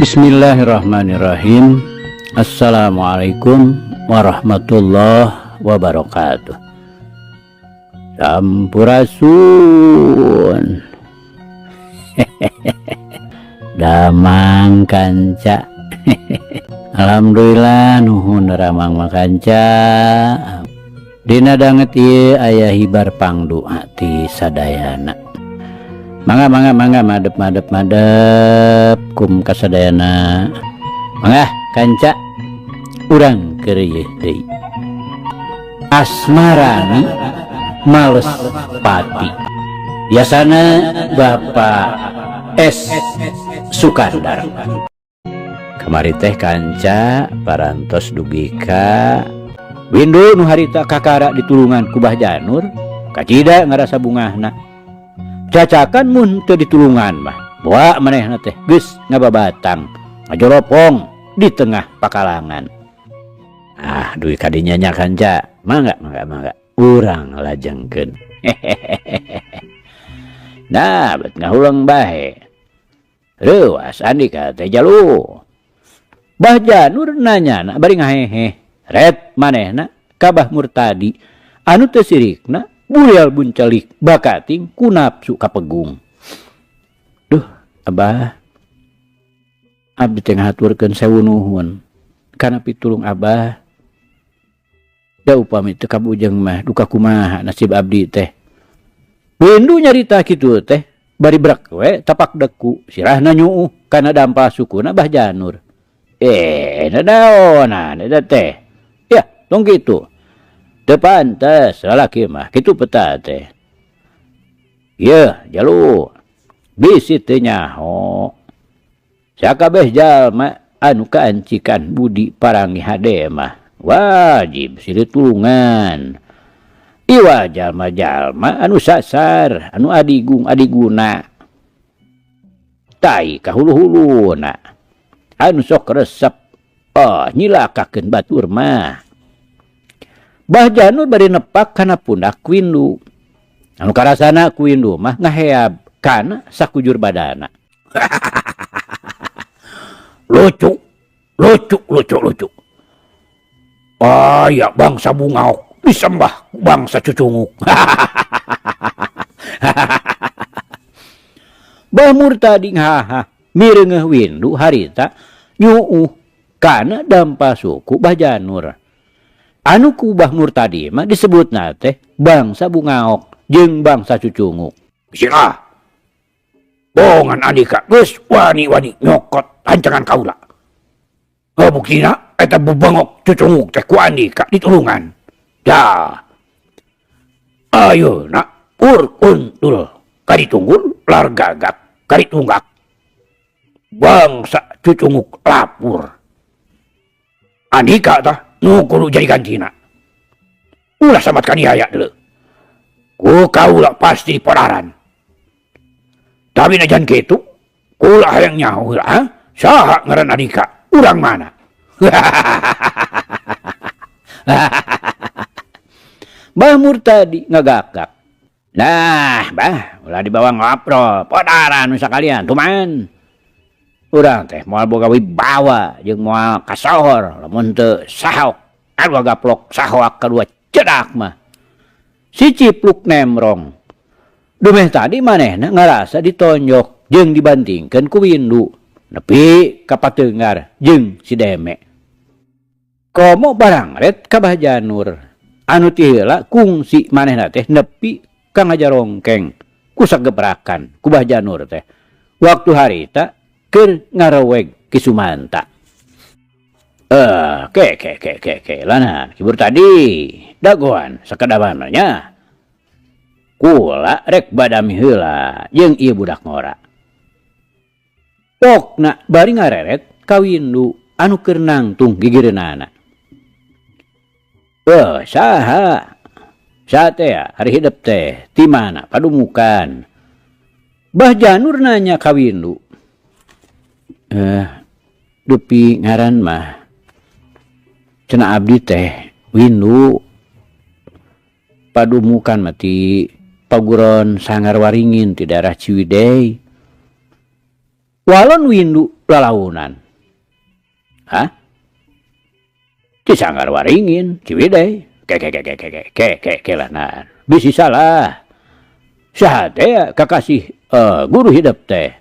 Bismillahirrahmanirrahim. Assalamualaikum warahmatullahi wabarakatuh. Sampurasun. Damang kanca. Alhamdulillah nuhun ramang makanca. Dina danget ieu aya hibar pangdu ti sadayana. Mangga madep kum kasadayana. Mangga kanca urang keur ieu deui. Asmarani males pati. Biasana Bapak S. Sukandar. Kamari teh kanca parantos dugi ka Windu nu harita kakara ditulungan ku Bah Janur, kacida ngarasa bungahna. Cacakan mun teu ditulungan mah bawa manehna teh geus ngababatang ngajoropong di tengah pakalangan. Duit kadinya nya kanca. Mangga urang lajengkeun. Nah, bet ngahulang bae. Reuas andika teh jalu. Bah Janur nanyana bari ngahehe. Ret manehna ka Bah Murtadi anu teu sirikna bulial buncelik bakating ku nafsu kapegung. Duh, Abah. Abdi teh ngahaturkeun sewu nuhun kana pitulung Abah. Da upami teu kabujeng mah duka kumaha nasib abdi teh. Windu nyarita kitu teh bari brek we tapak deku sirahna nyuuh kana dampa sukuna Bah Janur. Nadaonan eta teh. Ya, tong kitu. Teu pantes lalaki mah kitu peta teh. Ieu jalu bisi teu nyaho. Sakabeh jalma anu kaancikan budi parangi hade mah wajib silih tulungan. Iwa jalma-jalma anu sasar, anu adiguna. Tai kahulu-huluna. Anu sok resep nyilakakeun batur mah. Bah Janur bari nepak kana pundak Windu. Anu karasana ku Windu mah ngaheab kana sakujur badana. Lucu. Ya bangsa bungaok disembah bangsa cucunguk. Bah Murtadi ngaha mireungeuh Windu harita nyuuh kana dampa suku Bah Janur. Anu ku Bah Murtadi mah disebutna teh bangsa bungaok jeung bangsa cucunguk. Sirah. Bohongan andika geus wani-wani nyokot hancangan kaula. Buktina eta bebengok cucunguk teh ku andika ditulungan. Da. Ayeuna untul kaditunggul lar gagap kaditunggak. Bangsa cucunguk lapur. Andika tah nu kudu jadi gantina. Ulah samat kaniaya deuleu. Ku kaula pasti podaran. Tapi najan kitu, kula hayang nyaho heula, saha ngaran adika? Urang mana? Bah Murtadi ngagakak. Nah, Bah, ulah dibawa ngobrol, podaran nu sakalian, tuman. Urang teh moal boga wibawa jeung moal kasohor lamun teu sahok anu gaplok sahoak kadua cedak mah. Si Cipluk nemrong. Dumeh tadi manehna ngarasa ditonjok jeung dibantingkeun ku Windu nepi ka pateungar jeung si Deme. Komo barang ret ka Bah Janur anu ti heula kungsi manehna teh nepi ka ngajarongkeng ku sagebrakan ku Bah Janur teh waktu harita keur ngareweg ki Sumanta. Lana kibur tadi dagoan sakadawana nya. Kula rek badami heula jeung ieu budak ngora. Pokna bari ngareret ka Windu anu keur nangtung gigireunana. Saha? Saha teh hari hidup teh ti mana padumukan? Bah Janur nanya ka Windu. Dupi ngaran mah cenah abdi teh Windu padumukan mati paguron Sanggar Waringin ti daerah Ciwidey. Walon Windu lalaunan. Hah? Cisanggar waringin, ciwidey, kelanan. Bisi salah. Saha teh kakasih guru hidup teh.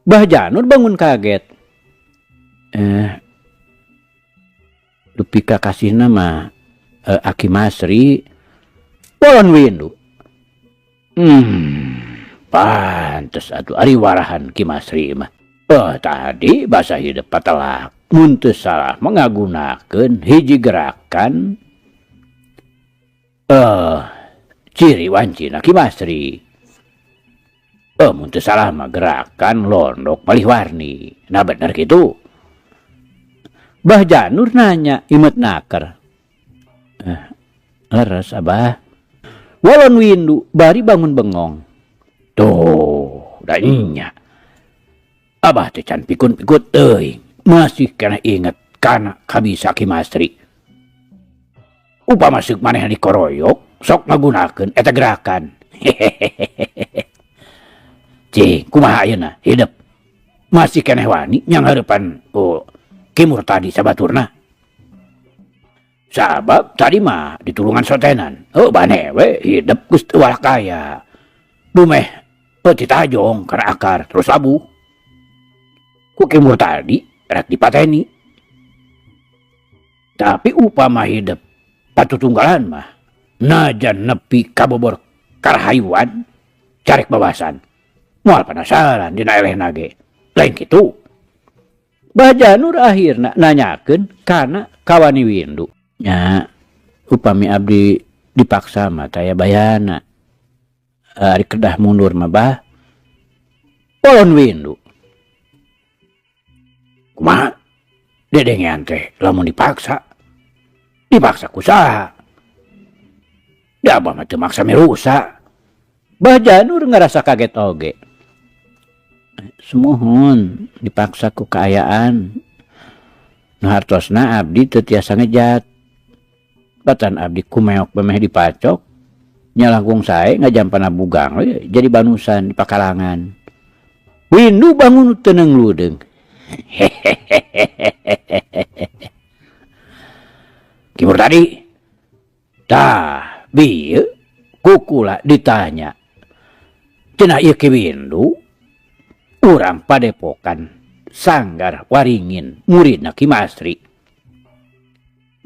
Bah Janur bangun kaget. Dupi kakasih nama Aki Masri Polon Windu. Pantes atuh ari warahan Ki Masri mah. Tadi bahasa hidup patelak mun teu salah mengagunakeun hiji gerakan ciri wancina Ki Masri. Mun teu salah mah gerakan londok malih warni. Nah bener gitu. Bah Janur nanya imet naker. Leres abah. Walon Windu bari bangun bengong. Tuh, da inya. Abah teh can pikun-pikun teuing. Masih kena inget kana kabisa Ki Masri. Upama seuk maneh dikoroyok, sok ngagunakeun eta gerakan. Cing, kumaha ayeuna hidup. Masih keneh wani nyanghareupan Ki Murtadi sabaturna. Sabab tadi mah ditulungan sotenan. Bane we hidup geus teu walak kaya. Dumeh titajong kana akar terus labuh. Ku Ki Murtadi rek dipateni. Tapi upama hidup patutunggalan mah najan nepi kabobor karahayuan carek babasan. Moal penasaran dina elehna ge. Lain kitu. Bah Janur akhirna nanyakeun kana kawani Windu. Nya upami abdi dipaksa mah taya bayana. Ari kedah mundur mah bah Polon Windu. Kumaha? Dedengean teh lamun dipaksa. Dipaksa kusaha? Da abah mah teu maksa mirusa. Bah Janur ngarasa kaget oge. Semohon dipaksa ku kaayaan. Nu hartosna abdi teu tiasa ngejat. Batan abdi kumeok bemeh dipacok. Nya langkung sae ngajampana bugang jadi banusan di pakalangan. Windu bangun teneng ludeung. Ki Murtadi. Tah, bieu kukula ditanya. Cenah ieu Ki Windu urang padepokan Sanggar Waringin muridna Ki Masri.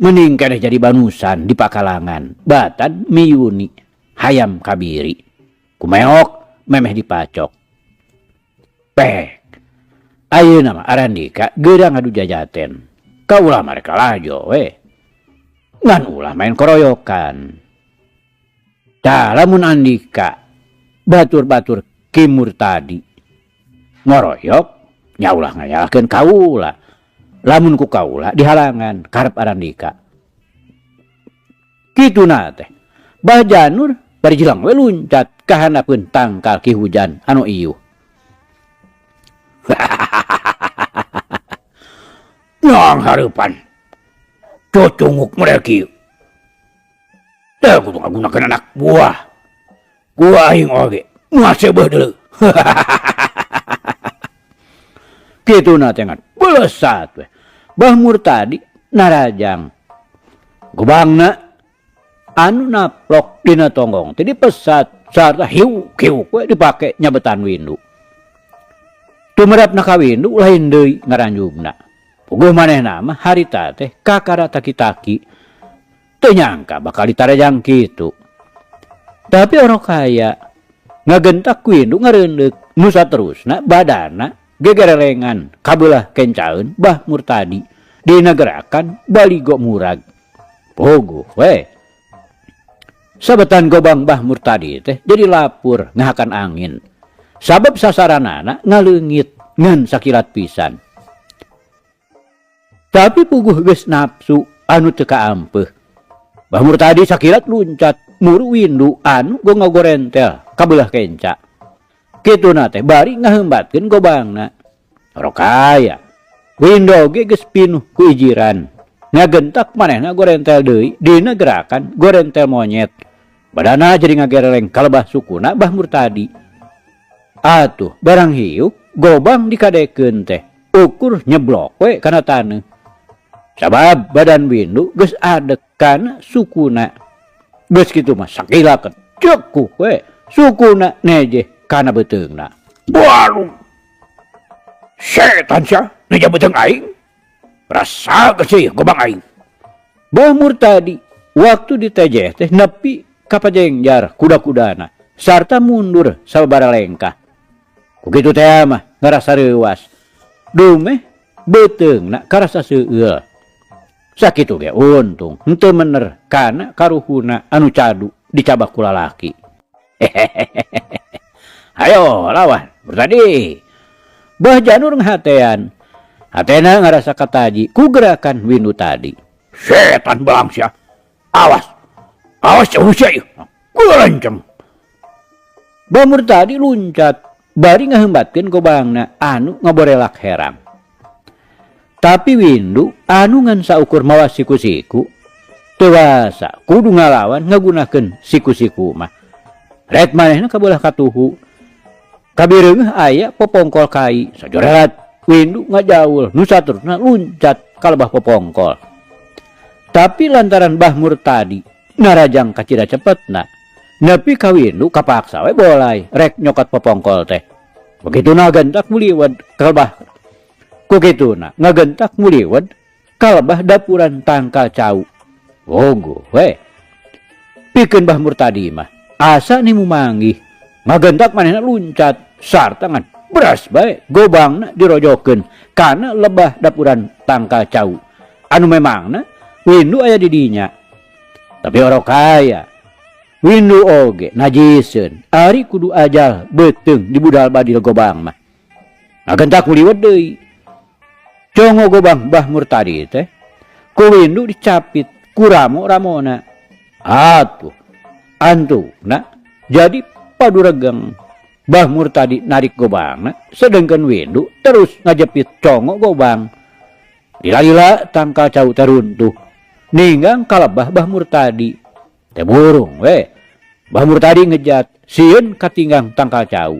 Mending keneh jadi banusan di pakalangan. Batan miyuni hayam kabiri. Kumeok memeh dipacok. Pek. Ayeuna mah Arandika geura ngadu jajaten. Kaulah mareka lajo we. Ngan ulah main koroyokan. Tah lamun Andika batur-batur Ki Murtadi ngoroyok nyaulah ngayalkeun kaula. Lamun ku kaula dihalangan karep Arandika. Kituna teh. Bah Janur bari jilang we luncat kahanapeun tangkal Ki Hujan anu ieuh. Nyong hareupan cocunguk model kieu. Teu kudu ngagunakeun anak buah. Gua aing oge ngasebeuh deuleu. Kituna teh ngan belesat we. Bah Murtadi narajang. Gobangna anu naplok dina tonggong teh dipesat sarta hiuk-hiuk we dipake nyabetan Windu. Tumerapna ka Windu lain deui ngaranjugna. Puguh manehna mah harita teh kakara taki-taki teu nyangka bakal ditarajang kitu. Tapi orang kaya ngagentak Windu ngareundeuk nu saterusna badana gegerelengan kabelah kencaeun Bah Murtadi dina gerakan baligo murag. Puguh we. Sabetan gobang Bah Murtadi teh jadi lapur ngahakan angin. Sabab sasaranana ngaleungit ngan sakilat pisan. Tapi puguh geus nafsu anu teu kaampeuh. Bah Murtadi sakilat luncat muru Windu anu gorentel kabelah kenca. Kituna teh bari ngaheumbatkeun gobangna. Rokaya Windu ge geus pinuh ku ijiran. Ngagentak manehna gorentel deui dina gerakan gorentel monyet. Badana jadi ngagereleng kalebah sukuna Bah Murtadi. Atuh barang hiuk gobang dikadekeun teh ukur nyeblok we kana taneuh. Sabab badan Windu geus adek kana sukuna. Geus kitu mah sakila kecekuk we sukuna nejeh kana beteungna. Waduh. Setan sia, neja beteung aing. Rasa geus gobang aing. Bah Murtadi waktu ditejeh teh nepi ka pajengjar kuda-kudana sarta mundur sababaraha lengkah. Kukitu teh mah ngarasa reuwas. Dumeh beteungna karasa seueul. Sakitu ge untung henteu mener kana karuhuna anu cadu dicabak ku lalaki. Ayo lawan Murtadi. Bah Janur ngahatean. Hatena ngarasa kataji ku gerakan Windu tadi. Setan belang sia. Awas. Awas ceuseuk ieu. Kulanceng. Bah Murtadi luncat bari ngahembatkeun gobangna anu ngaborelak herang. Tapi Windu anu ngan saukur mawa siku-siku tewasa kudu ngalawan ngagunakeun siku-siku mah. Ret manehna kabelah katuhu. Kabireungeuh aya popongkol kai sajorelat Windu ngajaul nu saterusna luncat kalebah popongkol. Tapi lantaran Bah Murtadi narajang kacida cepetna nepi ka Windu kapaksa we bolai rek nyokot popongkol teh. Begituna gentak muliwed kalebah kukituna ngagentak muliwed kalebah dapuran tangkal cau. Wogo we. Pikeun Bah Murtadi mah asa nimu manggih ngagentak manehna luncat sarta ngan beras bae gobangna dirojokeun kana lebah dapuran tangkal cau. Anu memangna Windu aya di dinya. Tapi orok kaya Windu oge najiseun ari kudu ajal beteung di budal badil gobang mah. Ngagentak muliwed deui. Congo gobang Bah Murtadi teh ku Windu dicapit ku ramo-ramona. Atuh antuna jadi paduregeng Bah Murtadi narik gobangna sedengkeun Windu terus ngajepit congo gobang. Lila-lila tangkal cau teruntuh ninggang kalebah Bah Murtadi. Teh burung we. Bah Murtadi ngejat sieun katinggang tangkal cau.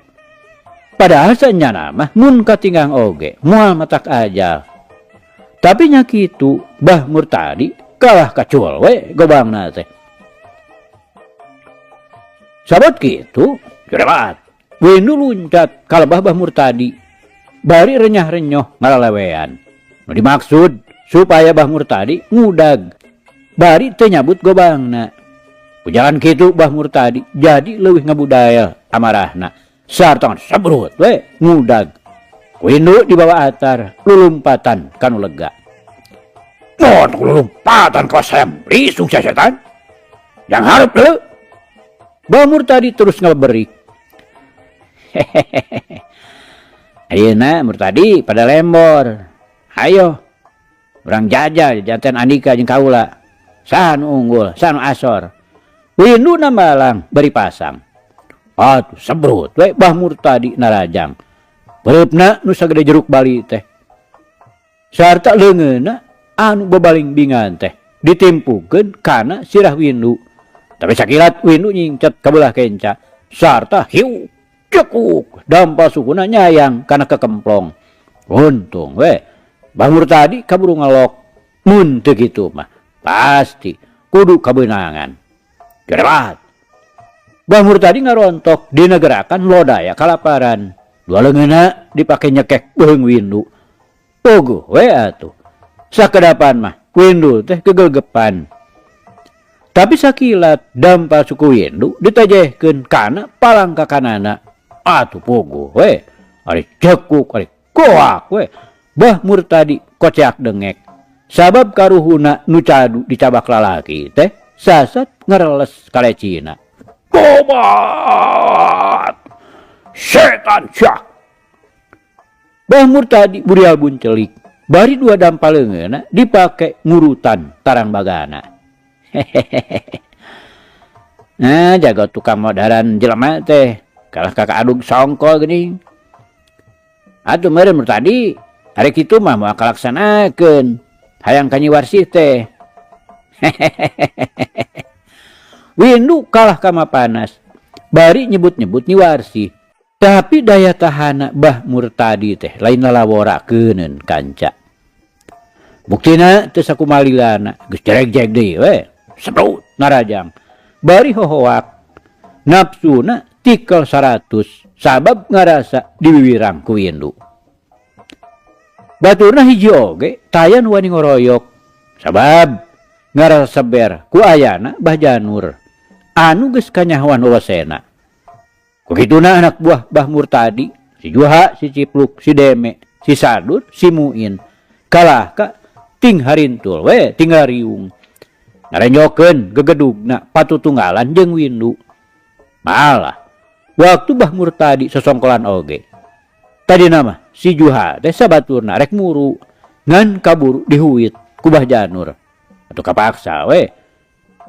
Padahal sanyana mah mun katinggang oge moal matak ajal. Tapi nya kitu Bah Murtadi kalah kacul we gobangna teh. Sabot kitu jerelat Windu luncat kalebah Bah Murtadi bari renyah-renyoh ngalalewean. Nu dimaksud supaya Bah Murtadi ngudag bari teu nyabut gobangna. Pujalan kitu Bah Murtadi jadi leuwih ngabudaya amarahna. Sarta sabrut we ngudag. Windu dibawa atar lulumpatan kanu lega. Mon lulumpatan ka sayam risung setan. Yang hareup deuleu. Bah Murtadi terus ngaleberik. Ayeuna Murtadi pada lembor. Ayo. Urang jajal janten Andika jeung kaula. Saha nu unggul, saha nu asor. Windu nambalang bari pasang. Atuh sabrut we Bah Murtadi narajang. Bereupna nu sagede jeruk bali teh. Sarta leungeunna anu bebaling-bingan teh ditimpukeun kana sirah Windu. Tapi sakilat Windu nyingcet kabelah kenca sarta hiu cekuk dampal sukuna nyayang kana kekemplong. Untung we Bah Murtadi kaburu ngalok. Mun teu kitu mah pasti kudu kabeunangan. Gerebat Bah Murtadi ngarontok dina gerakan lodaya kalaparan. Dua leungeunna dipake nyekek beung Windu. Pogo we atuh. Sakedapan mah Windu teh kegelgepan. Tapi sakilat dampal suku Windu ditajehkeun kana palangka kanana. Atuh pogo we. Ari cekuk ari koak we. Bah Murtadi koceak dengek. Sabab karuhuna nu cadu dicabak lalaki teh sasat ngareles kalecina. Tobat! Setan syak! Bah Murtadi burial buncelik. Bari dua dampal leungeunna dipake ngurutan tarang bagana. Nah, jaga tukang modaran jelema teh. Kalah kakak adug songkol geuning. Atuh meureun Murtadi, ari kitu mah moal kalaksanakeun. Hayang ka Nyi Warsih teh. Windu kalah kama panas. Bari nyebut-nyebut Nyi Warsih. Tapi daya tahana Bah Murtadi teh lain lalaworakeun kanca. Buktina teu sakumalilana geus jereg-jereg deui we. Sebrut narajang. Bari hohoak nafsuna tikel 100 sabab ngarasa diwiwirang ku Windu. Baturna hiji oge tayan wani ngoroyok sabab ngarasa seber ku ayana Bah Janur anu geus kanyahoan wewasena. Kukituna anak buah Bah Murtadi, si Juha, si Cipluk, si Deme, si Sadur, si Muin, kalahka ting harintul we tinggal riung. Ngarenyokeun gegedugna patutunggalan jeung Windu. Malah waktu Bah Murtadi sesongkolan oge. Tadi nama si Juha teh sabaturna rek muru ngan kaburu dihuit ku Bah Janur. Atuh kapaksa we.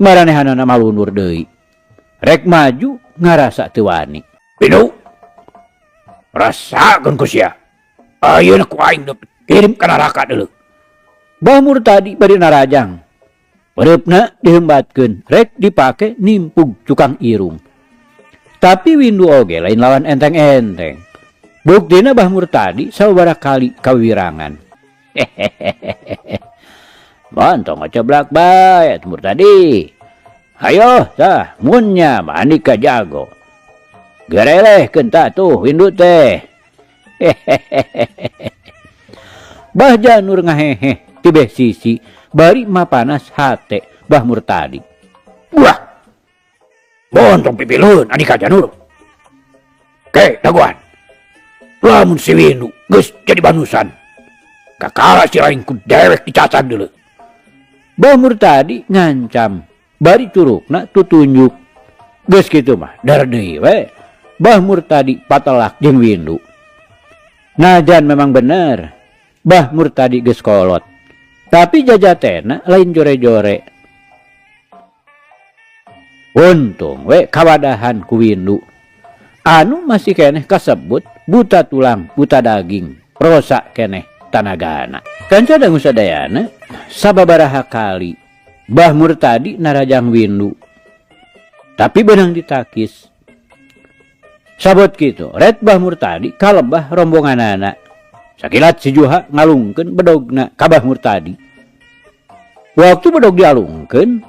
Maranehanana malunur deui. Rek maju ngarasa teu wani. Windu, rasakeun ku sia. Ayeuna ku aing kirim ka neraka deuleu. Bah Murtadi bari narajang. Pereupna dihembatkeun rek dipake nimpug cukang irung. Tapi Windu oge lain lawan enteng-enteng. Buktina Bah Murtadi sababaraha kali kawirangan. Montong ngocoblak bae atuh Murtadi. Hayo tah munnya mani ka jago. Gerelehkeun tah tuh Windu teh. Bah Janur ngahehe ti beh sisi bari mapanas hate Bah Murtadi. Wah. Bontong pipileun ani ka Janur. Ke daguan. Lamun si Windu geus jadi banusan. Kakala si lain ku dewek dicacag deuleu. Bah Murtadi ngancam bari curugna tutunjuk. Geus kitu mah dar deui we. Bah Murtadi patelak jeung Windu. Najan memang bener Bah Murtadi geus kolot. Tapi jajatena lain jore-jore. Untung we kawadahan ku Windu. Anu masih keneh kasebut buta tulang, buta daging, prosa keneh tanagana. Kanca dangu sadayana sababaraha kali Bah Murtadi narajang Windu. Tapi benang ditakis. Sabot kitu, ret Bah Murtadi kalebah rombonganana. Sakilat si Juha ngalungkeun bedogna ka Bah Murtadi. Waktu bedog dialungkeun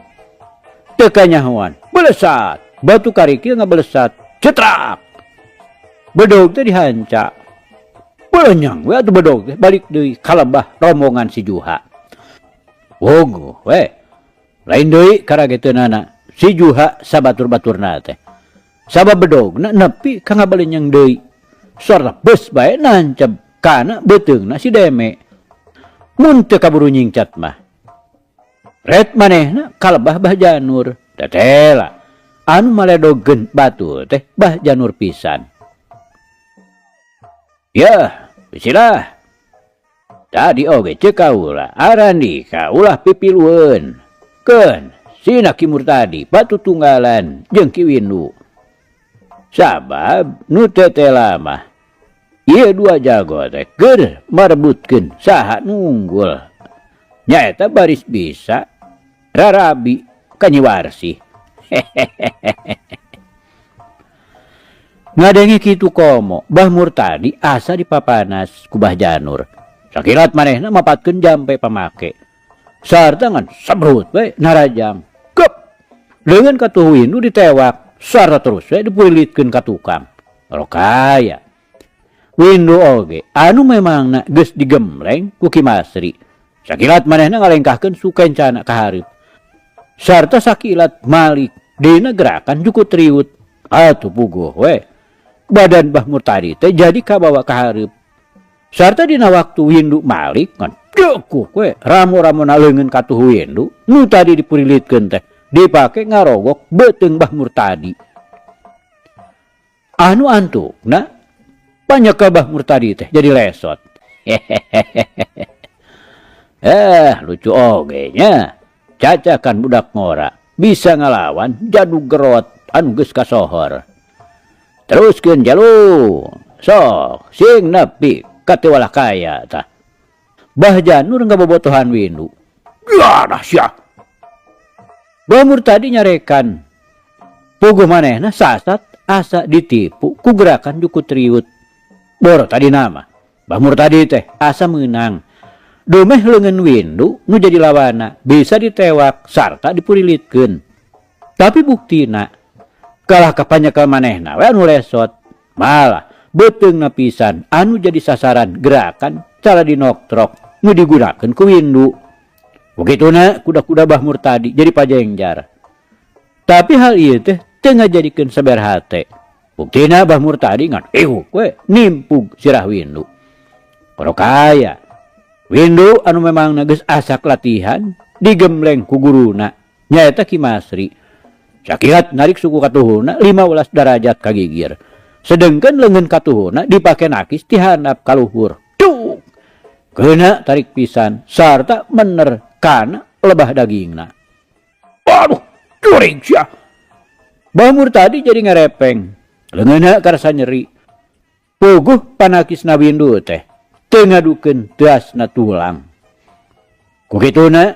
teu kanyahoan, belesat. Batu karikil ngabelesat, cetrak. Bedog teh dihanca. Belenyang we atuh bedog teh balik deui kalebah rombongan si Juha. Wogo we. Lain deui karageteunana si Juha sabatur-baturna teh. Sabab bedogna nepi ka ngabalenyang deui. Sarta beus bae nancep kana beuteungna si Deme. Mun teu kaburu nyingcat mah. Ret manehna kalebah Bah Janur. Tetela anu maledogkeun batu teh Bah Janur pisan. Ya, bisilah. Tadi oge ceuk kaula arandi ka ulah pipilueun. Keun sina Ki Murtadi patutunggalan jeung Ki Windu. Sabab nu tetela mah ieu dua jago teh keur marebutkeun saha nu unggul. Nyaeta baris bisa rarabi ka Nyi Warsih. Ngadengi kitu komo Bah Murtadi asa dipapanas ku Bah Janur. Sakilat manehna mapatkeun jampe pamake. Sarta ngan sabrut we narajang. Kep. Leungeun katuh Windu ditewak. Sarta terus we dipulitkeun ka tukang. Rokaya. Windu oge anu memangna geus digemleng ku Ki Masri. Sakilat manehna ngalengkahkeun sukencana ka hareup. Sarta sakilat malik dina gerakan jukut riut. Atuh puguh we. Badan Bah Murtadi teh jadi kabawa ka hareup. Sarta dina waktu Windu malik kan cekuk we ramo-ramona leungeun katuh Windu nu tadi dipurilitkeun teh dipake ngarogok beuteung Bah Murtadi. Anu antukna panyekel Bah Murtadi teh jadi lesot. Lucu oge nya. Cacakan budak ngora bisa ngalawan jadu gerot anu geus kasohor. Teruskeun jalu. Sok sing nepi ka teu walah kaya tah. Bah Janur ngabobotohan Windu. Ya dahsyat. Bah Murtadi nyarekan. Puguh manehna sasat asa ditipu ku gerakan jukut riut. Boro tadi nama Bah Murtadi teh asa menang. Domeh leungeun Windu nu jadi lawana bisa ditewak sarta dipurilitkeun. Tapi buktina kalah kapanyakal manehna we anu lesot. Malah beteungna pisan anu jadi sasaran gerakan cara dinoktrok nu digunakeun ku Windu. Begituna kuda-kuda Bah Murtadi jadi pajengjar. Tapi hal ieu teh teu ngajadikeun saberhate. Buktina Bah Murtadi ngan ehuk we nimpug sirah Windu. Kono kaya Windu anu memang geus asak latihan digembleng ku guruna nyaeta Ki Masri. Sakilat narik suku katuhuna 15 derajat kagigir. Sedengkeun leungeun katuhuna dipake nakis ti handap ka luhur. Cuk. Keuna tarik pisan sarta mener kana lebah dagingna. Waduh, curing sia. Bah Murtadi jadi ngerepeng. Leungeunna karasa nyeri. Puguh panakisna Windu teh teu ngadukeun teasna tulang. Kukituna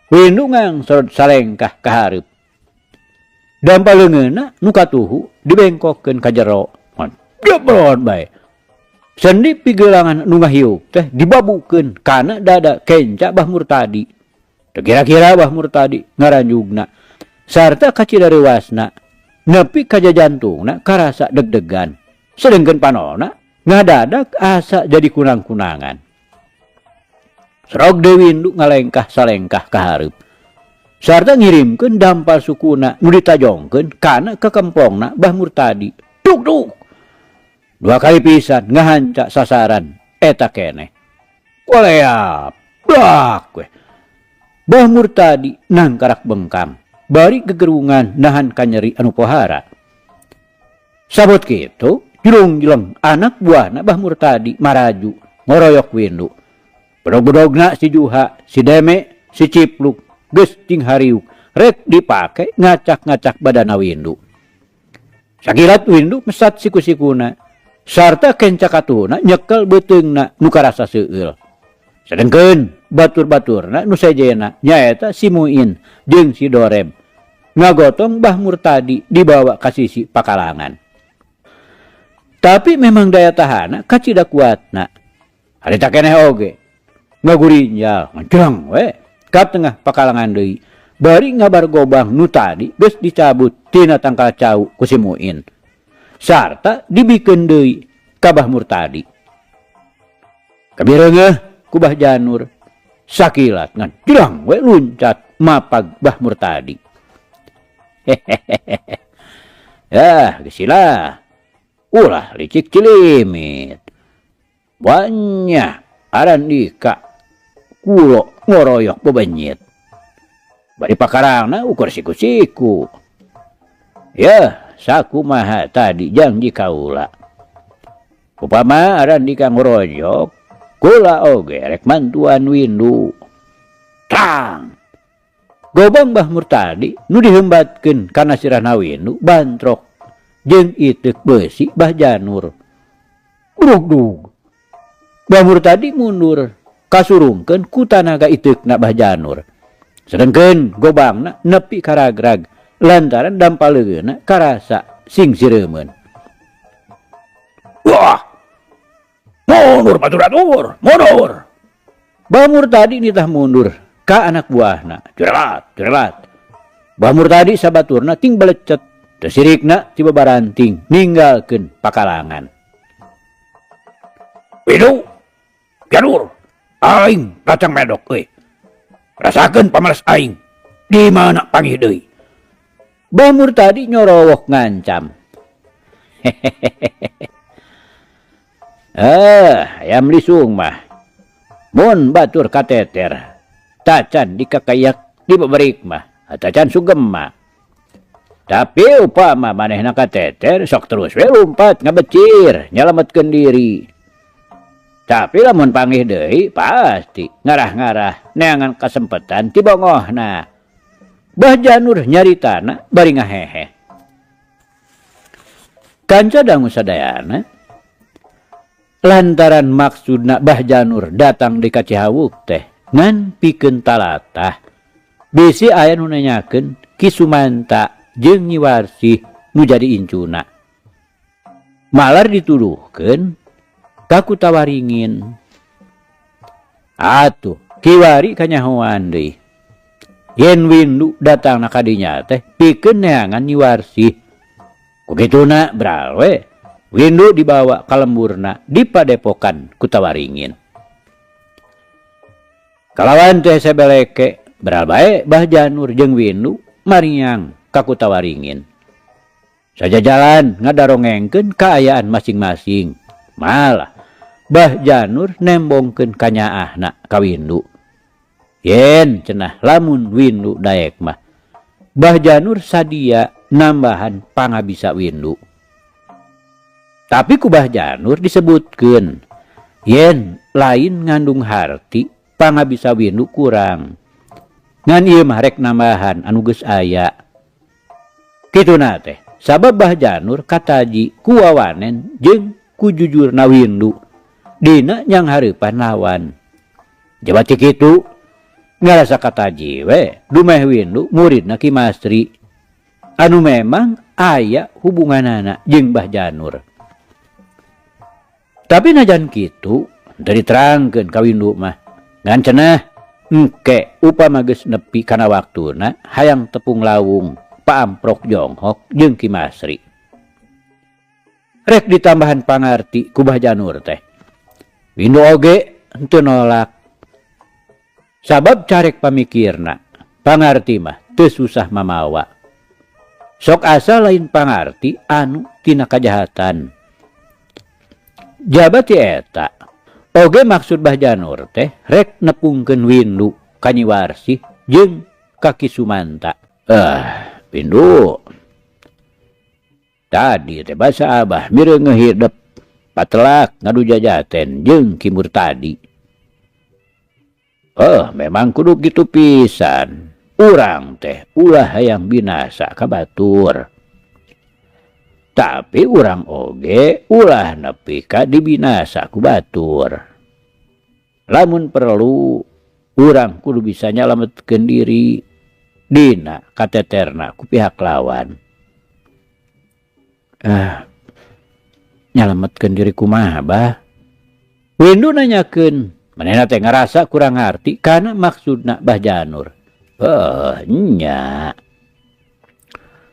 Windu ngangsot salengkah ka hareup. Dampal leungeunna nu katuhu dibengkokkeun ka jero. Jebrot bae. Sendi pigelangan nu ngahiuk teh dibabukeun kana dada kenca Bah Murtadi. Teu kira-kira Bah Murtadi ngaranjugna sarta kacidareuasna nepi ka jantungna karasa deg-degan. Sedengkeun panonna ngadadak asa jadi kunang-kunangan. Serog deui Windu ngalengkah salengkah ka hareup. Sarta ngirimkeun dampal sukuna nu ditajongkeun kana ka kempongna Bah Murtadi. Duk. 2 kali pisan ngahanca sasaran eta keneh. Koleap. Blak we. Bah Murtadi nangkarak bengkam. Bari gegerungan nahan kanyeri anu pohara. Sabot kitu julung-julung anak buahna Bah Murtadi maraju ngoroyok Windu. Bedog-bedogna si Juha, si Deme, si Cipluk, geus cing hariuk rek dipake ngacak-ngacak badana Windu. Sakilat Windu mesat siku-sikuna sarta kenca katuna nyekel beuteungna nu karasa seueul. Sedengkeun batur-baturna nu sejena nyaeta si Muin jeung si Dorem ngagotong Bah Murtadi dibawa ka sisi pakalangan. Tapi memang daya tahana kacida kuatna. Harita keneh oge ngagurinjal ngejreng we ka tengah pakalangan deui. Bari ngabar gobang nu tadi geus dicabut tina tangkal cau ku si Muin. Sarta dibikeun deui ka Bah Murtadi. Kabireungeuh ku Bah Janur sakilat ngan jreng we luncat mapag Bah Murtadi. Hehehe. Ya, gesilah. Ulah licik cilimit. Banyak aran dika kulo ngoroyok bebenyit. Bari pakarangna ukur siku-siku. Ya, sakumaha tadi janji kaula. Upama aran dika ngoroyok, kula oge rek mantuan Windu. Tang. Gobang Bah Murtadi nu dihembatkeun kana sirahna Windu bantrok jeung itek besi Bah Janur. Brugdug. Bah Murtadi mundur kasurungkeun ku tanaga itekna Bah Janur. Sedengkeun gobangna nepi karagrag lantaran dampaleuna karasa sing sireumeun. Wah. Mundur batur-batur, mundur. Bah Murtadi nitah mundur ka anak buahna. Jerelat. Bah Murtadi sabaturna ting balecet. Tesirikna tiba baranting ninggalkeun pakalangan. Windu, Janur, aing kacang medok euy. Rasakeun pamalas aing. Di mana panggih deui? Bah Murtadi nyorowok ngancam. Ayam lisung mah. Mun batur kateter. Tacan dikakayak dibeberik mah. Tacan sugem mah. Tapi upama manehna kateter sok terus we lumpat ngabecir nyalametkeun diri. Tapi lamun panggih deui pasti ngarah-ngarah neangan kasempetan ti bongohna. Bah Janur nyaritana bari ngahehe. Kanca dangu sadayana lantaran maksudna Bah Janur datang di Kacihawuk teh ngan pikeun talatah. Bisi aya nu nanyakeun Ki Sumanta jeung Nyi Warsih nu jadi incuna. malar dituduhkeun ka Kutawaringin. Atuh kiwari kanyahoan deui. Yen Windu datang na kadinya teh pikeun neangan Nyi Warsih. Kugituna beral we Windu dibawa ka lemburna di padepokan Kutawaringin. Kalawan teh sebeleke beral bae Bah Janur jeung Windu mariang ka Kutawaringin. Saja jalan ngadarongengkeun kaayaan masing-masing. Malah Bah Janur nembongkeun ka nyaahna ka Windu. Yen cenah lamun Windu daek mah Bah Janur sadia nambahan pangabisa Windu. Tapi ku Bah Janur disebutkeun yen lain ngandung harti pangabisa Windu kurang. Ngan ieu mah rek nambahan anu geus aya. Kituna teh sabab Bah Janur kataji ku wawanen jeung ku jujurna Windu dina nyang hareupan lawan. Jabat kitu ngarasa kataji we dumeh Windu muridna Ki Mastri anu memang aya hubunganana jeung Bah Janur. Tapi najan kitu teu diterangkeun ka Windu mah ngan cenah engke upama geus nepi kana waktuna hayang tepung lawung paamprok jonghok jeung Ki Mastri. Rek ditambahan pangarti ku Bah Janur teh Windu oge henteu nolak. Sabab carek pamikirna pangarti mah teu susah mamawa. Sok asa lain pangarti anu tina kajahatan. Jabat eta oge maksud Bah Janur teh rek nepungkeun Windu ka Nyi Warsih jeung ka Ki Sumanta. Windu tadi teh basa Abah mireng ngehidep patelak ngadu jajaten jeung Ki Murtadi. Memang kudu gitu pisan. Urang teh ulah hayang binasa ka batur. Tapi urang oge ulah nepi ka dibinasa ku batur. Lamun perlu urang kudu bisa nyalametkeun diri dina kateterna ku pihak lawan. Nyalametkeun diri kumaha Bah? Windu nanyakeun. Manehna teh ngarasa kurang ngarti kana maksudna Bah Janur. Nya.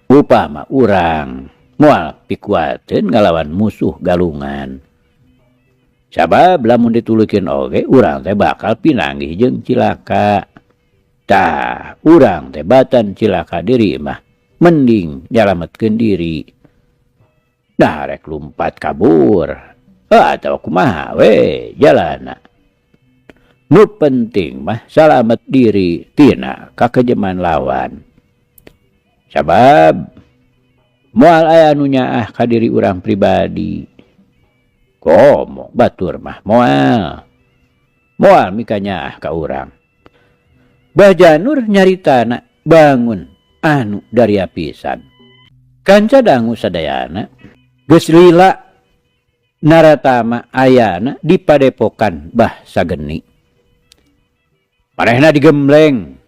Upama urang moal pikuateun ngalawan musuh galungan. Sabab lamun dituluykeun oge urang teh bakal pinanggih jeung cilaka. Tah, urang teh batan cilaka diri mah mending nyalametkeun diri. Dah rek lumpat kabur. Atawa kumaha we jalana. Nu penting mah salamet diri tina kakejeman lawan. Sabab moal aya anu nyaah ka diri urang pribadi. Komo batur mah moal mika nyaah ka urang. Bah Janur nyaritana bangun anu daria pisan. Kanca dangu sadayana geus lila naratama ayana di padepokan Bah Sageni. Manehna digembleng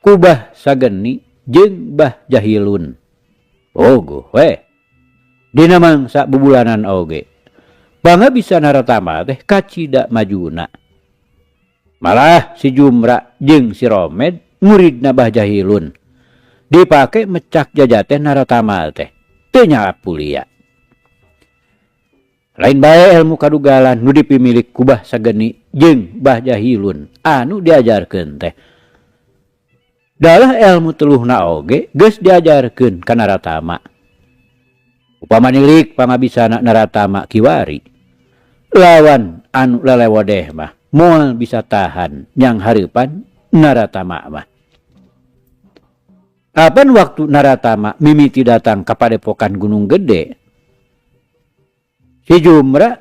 ku Bah Sageni jeung Bah Jahilun. Ogo we dina mangsa bubulanan oge bangga bisa naratama teh kacida majuna. Malah si Jumra jeung si Romed muridna Bah Jahilun dipake mecak jajaten naratama teh teu nyalap pulia. Lain bae ilmu kadugalan nu dipimilik ku Bah Sageni jeung Bah Jahilun anu diajarkeun teh. Dalah ilmu teluhna oge geus diajarkeun ka Naratama. Upama nilik pangabisana Naratama kiwari. Lawan anu lelewodeh mah moal bisa tahan nyang hareupan Naratama mah. Kapan waktu Naratama mimiti datang ka padepokan Gunung Gede, si Jumra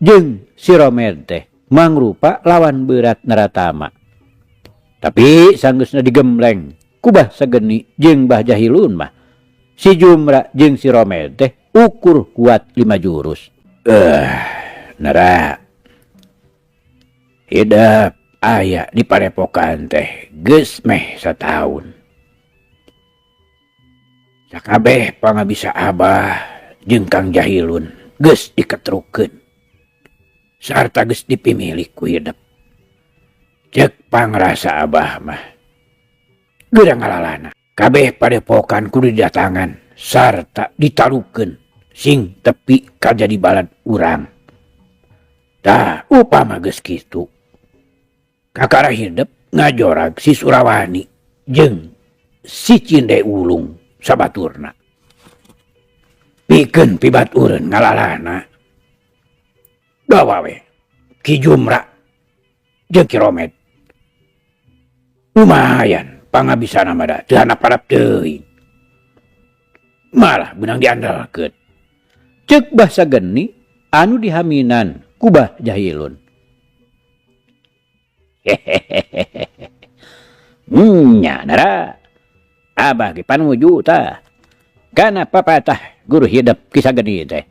jeung si Romed teh mangrupa lawan berat Naratama. Tapi sanggeusna digembleng ku Bah Sageni jeung Bah Jahilun mah si Jumra jeung si Romed teh ukur kuat 5 jurus. Nara hidup aya di padepokan teh geus meh sataun. Sakabeh pangabisa Abah jeung Kang Jahilun geus diketrukeun sarta geus dipimilih ku hidup. Cek pangrasa Abah mah geura ngalalana kabeh padepokan kudu didatangan sarta ditarukeun sing tepi ka jadi balad urang. Tah upama geus kitu kakara hidup ngajorag si Surawani jeung si Cinde Ulung sabaturna. Pikeun pibatureun ngalalana gawa we Ki Jumra jeung Ki Romed. Lumayan pangabisana mah da teu hanap-hanap teuing. Malah beunang diandalkeun. Ceuk Bah Sageni anu dihaminan ku Bah Jahilun. Nya nara Abah ge panuju tah kana papatah guru hidup Ki Sageni teh.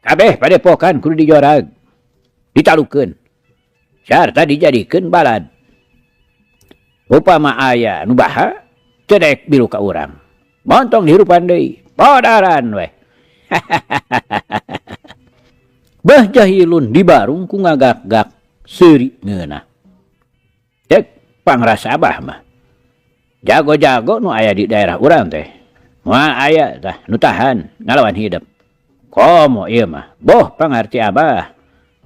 Kabeh padepokan kudu dijorag, ditalukeun, sarta dijadikeun balad. Upama aya nu baha cedek biru ka urang, montong dihirupan deui, podaran weh. Bah Jahilun dibarung ku ngagak-gak seuri ngeunah. Cek pangrasa Abah mah jago-jago nu aya di daerah urang teh. Moal aya tah nu tahan ngalawan hidup. Komo ieu mah boh pangarti Abah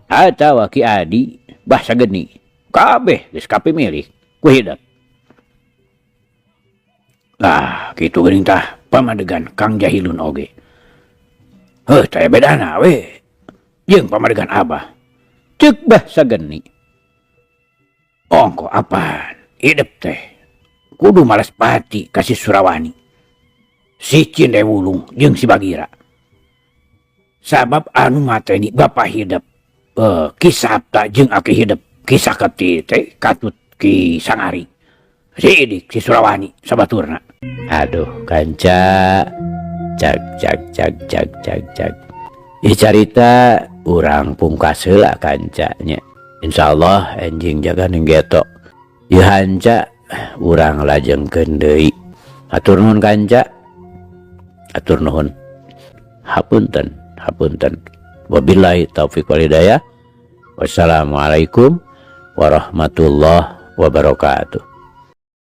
atawa Ki Adi Bah Sageni kabeh geus kapimilih ku hidup. Lah kitu geuning tah pamadegan Kang Jahilun oge. Heuh teh bedana we jeung pamadegan Abah. Ceuk Bah Sageni. Ongko apaan hidup teh kudu malas pati ka si Surawani, si Cinde Wulung jeung si Bagira. Sabab anu mateni bapa hidup Ki Sapta jeung Aki hidup Ki Saketi teh katut Ki Sangari, si Idik si Surawani sabaturna. Aduh kanca cak. Ieu carita urang pungkas heula kancanya. Insyaallah enjing jaga ninggeto. Ieu hanca urang lajengkeun deui. Atur nuhun kanca. Atur nuhun. Hapunten. Wabillahi taufiq wal hidayah. Wassalamualaikum warahmatullahi wabarakatuh.